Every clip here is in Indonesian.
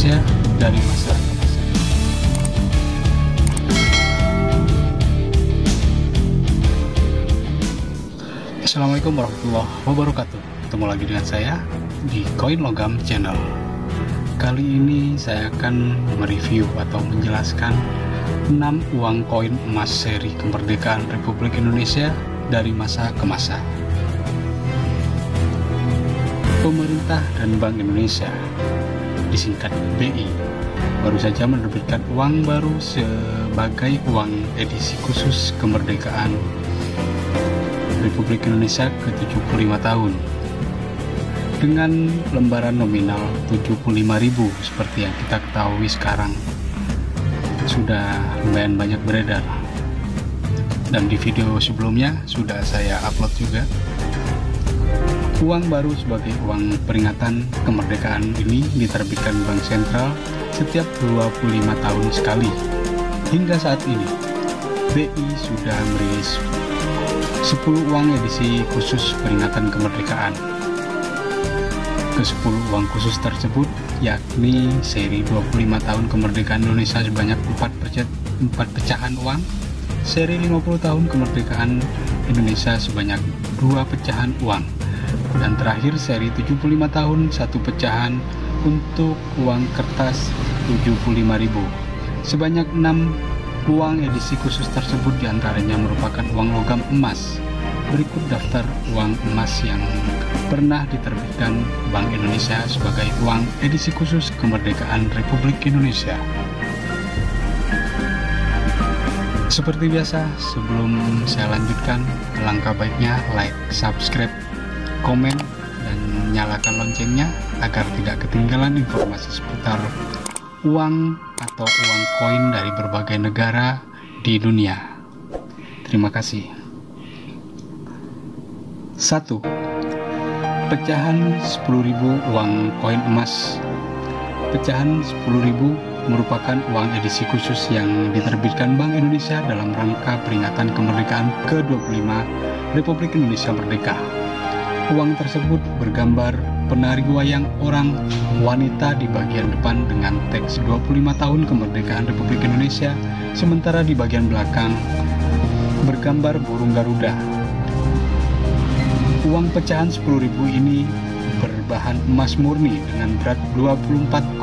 Indonesia dari masa ke masa. Assalamualaikum warahmatullahi wabarakatuh. Ketemu lagi dengan saya di Koin Logam Channel. Kali ini saya akan mereview atau menjelaskan 6 uang koin emas seri kemerdekaan Republik Indonesia dari masa ke masa. Pemerintah dan Bank Indonesia, disingkat BI, baru saja menerbitkan uang baru sebagai uang edisi khusus kemerdekaan Republik Indonesia ke-75 tahun dengan lembaran nominal 75.000 seperti yang kita ketahui sekarang sudah lumayan banyak beredar, dan di video sebelumnya sudah saya upload juga. Uang baru sebagai uang peringatan kemerdekaan ini diterbitkan Bank Sentral setiap 25 tahun sekali. Hingga saat ini, BI sudah merilis 10 uang edisi khusus peringatan kemerdekaan. Ke-10 uang khusus tersebut yakni seri 25 tahun kemerdekaan Indonesia sebanyak 4 pecahan uang, seri 50 tahun kemerdekaan Indonesia sebanyak 2 pecahan uang, dan terakhir seri 75 tahun 1 pecahan untuk uang kertas 75.000. Sebanyak 6 uang edisi khusus tersebut diantaranya merupakan uang logam emas. Berikut daftar uang emas yang pernah diterbitkan Bank Indonesia sebagai uang edisi khusus kemerdekaan Republik Indonesia. Seperti biasa, sebelum saya lanjutkan, alangkah baiknya like, subscribe, komen, dan nyalakan loncengnya agar tidak ketinggalan informasi seputar uang atau uang koin dari berbagai negara di dunia. Terima kasih. 1. Pecahan 10.000 uang koin emas. Pecahan 10.000 merupakan uang edisi khusus yang diterbitkan Bank Indonesia dalam rangka peringatan kemerdekaan ke-25 Republik Indonesia Merdeka. Uang tersebut bergambar penari wayang orang wanita di bagian depan dengan teks 25 tahun kemerdekaan Republik Indonesia, sementara di bagian belakang bergambar burung Garuda. Uang pecahan 10.000 ini berbahan emas murni dengan berat 24,68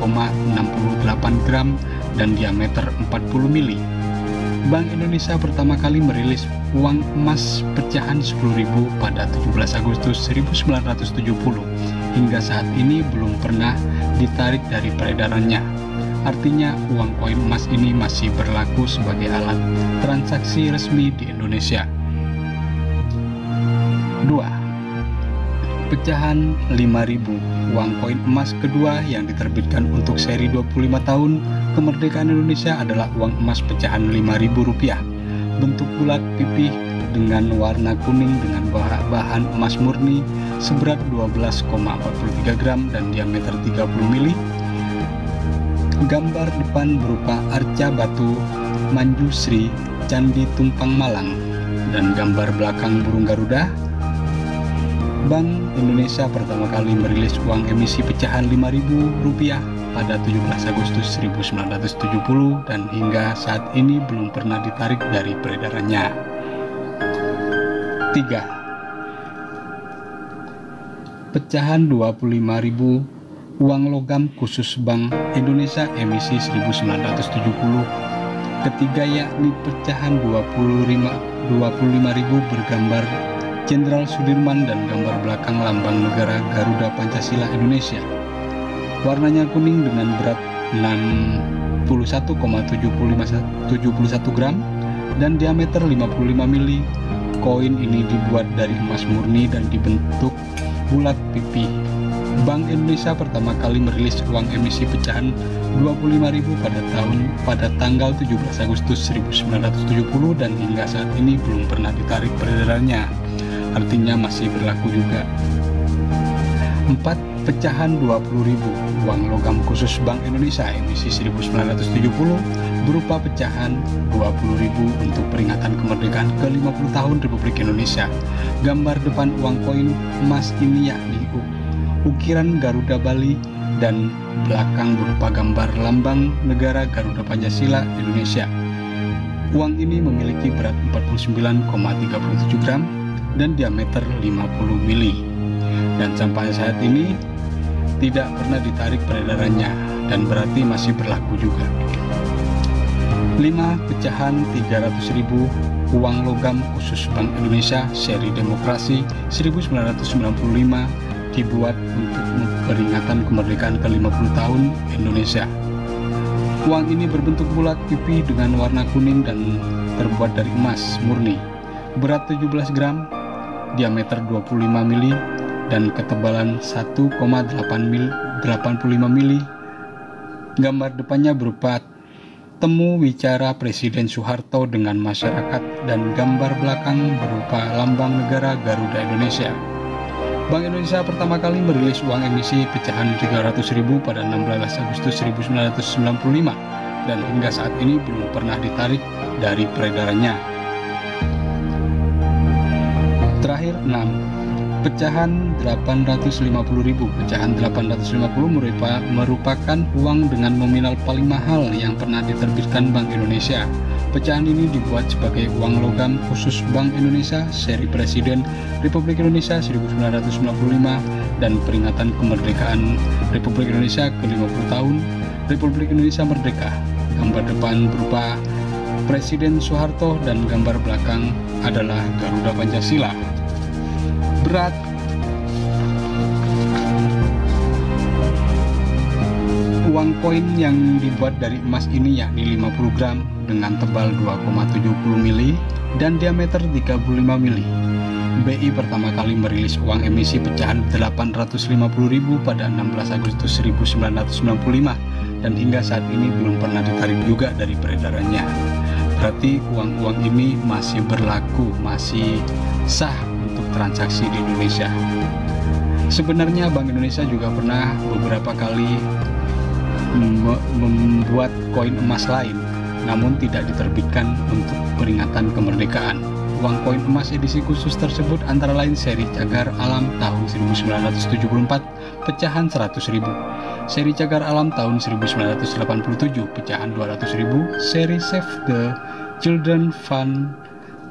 gram dan diameter 40 mili. Bank Indonesia pertama kali merilis uang emas pecahan 10.000 pada 17 Agustus 1970. Hingga saat ini belum pernah ditarik dari peredarannya. Artinya uang koin emas ini masih berlaku sebagai alat transaksi resmi di Indonesia. 2. Pecahan 5.000 uang koin emas kedua yang diterbitkan untuk seri 25 tahun kemerdekaan Indonesia adalah uang emas pecahan Rp5.000. Bentuk bulat pipih dengan warna kuning dengan bahan emas murni seberat 12,43 gram dan diameter 30 mili. Gambar depan berupa arca batu Manjusri Candi Tumpang Malang dan gambar belakang burung Garuda. Bank Indonesia pertama kali merilis uang emisi pecahan Rp5.000 pada 17 Agustus 1970 dan hingga saat ini belum pernah ditarik dari peredarannya. 3. Pecahan 25.000 uang logam khusus Bank Indonesia emisi 1970. Ketiga yakni pecahan 25.000 bergambar Jenderal Sudirman dan gambar belakang lambang negara Garuda Pancasila Indonesia. Warnanya kuning dengan berat 61,71 gram dan diameter 55 mili. Koin ini dibuat dari emas murni dan dibentuk bulat pipih. Bank Indonesia pertama kali merilis uang emisi pecahan 25.000 pada tanggal 17 Agustus 1970 dan hingga saat ini belum pernah ditarik peredarannya. Artinya masih berlaku juga. 4. Pecahan 20.000 uang logam khusus Bank Indonesia emisi 1970 berupa pecahan 20.000 untuk peringatan kemerdekaan ke-50 tahun Republik Indonesia. Gambar depan uang koin emas ini yakni ukiran Garuda Bali, dan belakang berupa gambar lambang negara Garuda Pancasila Indonesia. Uang ini memiliki berat 49,37 gram dan diameter 50 mili. Dan sampai saat ini tidak pernah ditarik peredarannya dan berarti masih berlaku juga. 5 pecahan 300.000 uang logam khusus Bank Indonesia seri Demokrasi 1995 dibuat untuk peringatan kemerdekaan ke-50 tahun Indonesia. Uang ini berbentuk bulat pipi dengan warna kuning dan terbuat dari emas murni. Berat 17 gram, diameter 25 mili, dan ketebalan 1,85 mili. Gambar depannya berupa temu wicara Presiden Soeharto dengan masyarakat dan gambar belakang berupa lambang negara Garuda Indonesia. Bank Indonesia pertama kali merilis uang emisi pecahan 300.000 pada 16 Agustus 1995 dan hingga saat ini belum pernah ditarik dari peredarannya. Terakhir 6. Pecahan 850.000. Pecahan 850 merupakan uang dengan nominal paling mahal yang pernah diterbitkan Bank Indonesia. Pecahan ini dibuat sebagai uang logam khusus Bank Indonesia seri Presiden Republik Indonesia 1995 dan peringatan kemerdekaan Republik Indonesia ke-50 tahun Republik Indonesia Merdeka. Gambar depan berupa Presiden Soeharto dan gambar belakang adalah Garuda Pancasila. Berat uang koin yang dibuat dari emas ini yakni 50 gram dengan tebal 2,70 mili dan diameter 35 mili. BI pertama kali merilis uang emisi pecahan 850.000 pada 16 Agustus 1995 dan hingga saat ini belum pernah ditarik juga dari peredarannya. Berarti uang-uang ini masih berlaku, masih sah untuk transaksi di Indonesia. Sebenarnya Bank Indonesia juga pernah beberapa kali membuat koin emas lain, namun tidak diterbitkan untuk peringatan kemerdekaan. Uang koin emas edisi khusus tersebut antara lain seri Cagar Alam tahun 1974 pecahan 100.000, seri Cagar Alam tahun 1987 pecahan 200.000, seri Save the Children Fund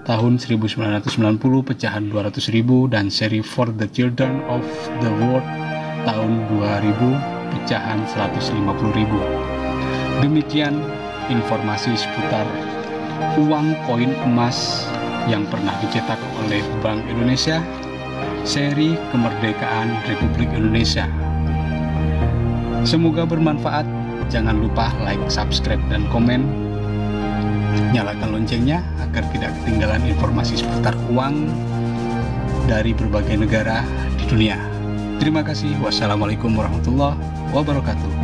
tahun 1990 pecahan 200.000 dan seri For the Children of the World tahun 2000 pecahan 150.000. Demikian informasi seputar uang koin emas yang pernah dicetak oleh Bank Indonesia seri kemerdekaan Republik Indonesia. Semoga bermanfaat. Jangan lupa like, subscribe, dan komen. Nyalakan loncengnya agar tidak ketinggalan informasi seputar uang dari berbagai negara di dunia. Terima kasih. Wassalamualaikum warahmatullahi wabarakatuh.